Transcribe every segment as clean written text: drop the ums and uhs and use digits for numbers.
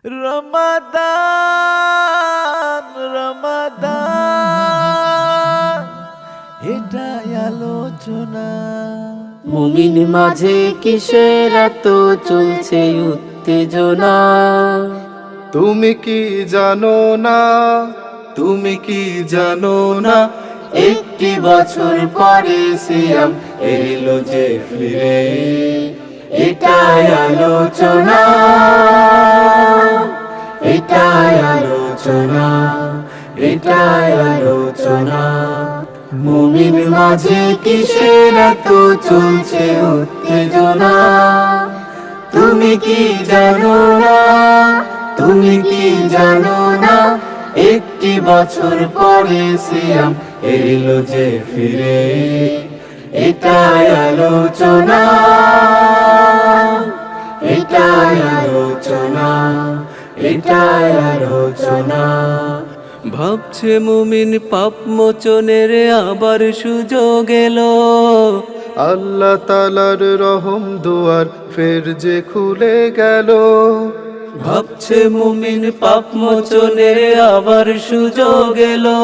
রমাদান রমাদান এটাই আলোচনা। মুমিন মাঝে কিসের এত চলছে উত্তেজনা? তুমি কি জানো না, তুমি কি জানো না, একটি বছর পরে সিয়াম এলো যে ফিরে, এটাই আলোচনা, এটাই আলোচনা, এটাই আলোচনা। মুমিন মাঝে কিসের এত চলছে উত্তেজনা? তুমি কি জানো না, তুমি কি জানো না, একটি বছর পরে সিয়াম এলো যে ফিরে, এটাই আলোচনা, এটাই আলোচনা, এটাই আলোচনা। ভাবছে মুমিন পাপ মোচনের আবার সুযোগ এলো, আল্লাহ তাআলার রহম দুয়ার ফের যে খুলে গেল। ভাবছে মুমিন পাপ মোচনের আবার সুযোগ এলো,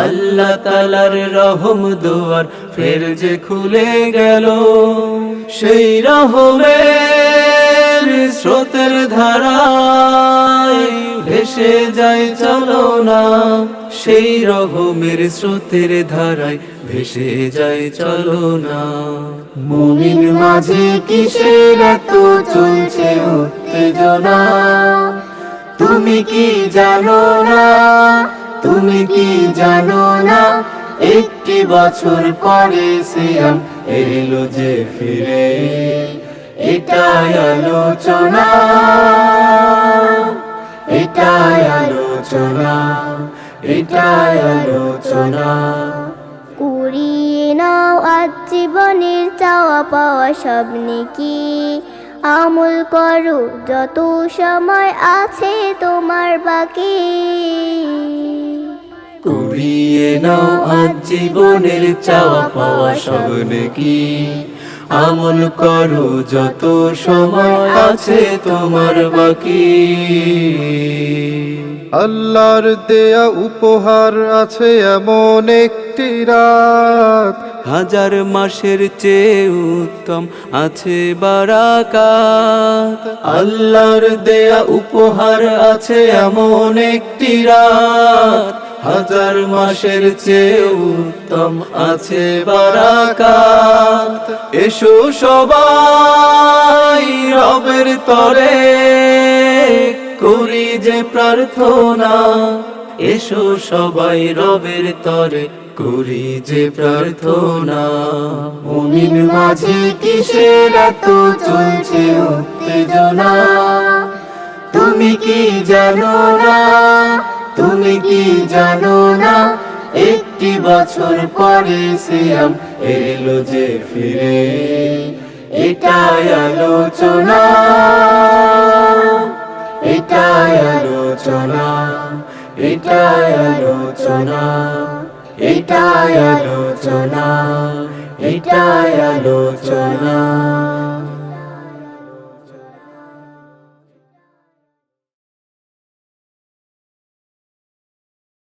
আল্লাহ তাআলার রহম দুয়ার ফের যে খুলে গেল। সেই রহমের স্রোতের ধারায় ভেসে যায় চলো না, সেই রহমের স্রোতের ধারায় ভেসে যায় চলো না। মুমিন মাঝে কিসের এত চলছে উত্তেজনা? তুমি কি জানো না, তুমি কি জানো না, একটি বছর পরে সিয়াম এলো যে ফিরে, এটাই আলোচনা, এটাই আলোচনা, এটাই আলোচনা। কুড়িয়ে নাও আজ জীবনের চাওয়া পাওয়া সব নেকি, আমল করো যত সময় আছে তোমার বাকি। কুড়িয়ে নাও আজ জীবনের চাওয়া পাওয়া সব নেকি, আমল করো যত সময় আছে তোমার বাকি। আল্লাহর দেয়া উপহার আছে এমন একটি রাত, হাজার মাসের চেয়ে উত্তম আছে বারাকাত। আল্লাহর দেয়া উপহার আছে এমন একটি রাত, হাজার মাসের চেয়ে উত্তম আছে বারাকাত। এসো সবাই রবের তরে করি যে প্রার্থনা, এসো সবাই রবের তরে করি যে প্রার্থনা। মুমিন মাঝে কিসের এত চলছে উত্তেজনা? তুমি কি জানো না, তুমি কি জানো না, একটি বছর পরে সিয়াম এলো যে ফিরে, এটাই আলোচনা, এটাই আলোচনা, এটাই আলোচনা, এটাই আলোচনা, এটাই আলোচনা।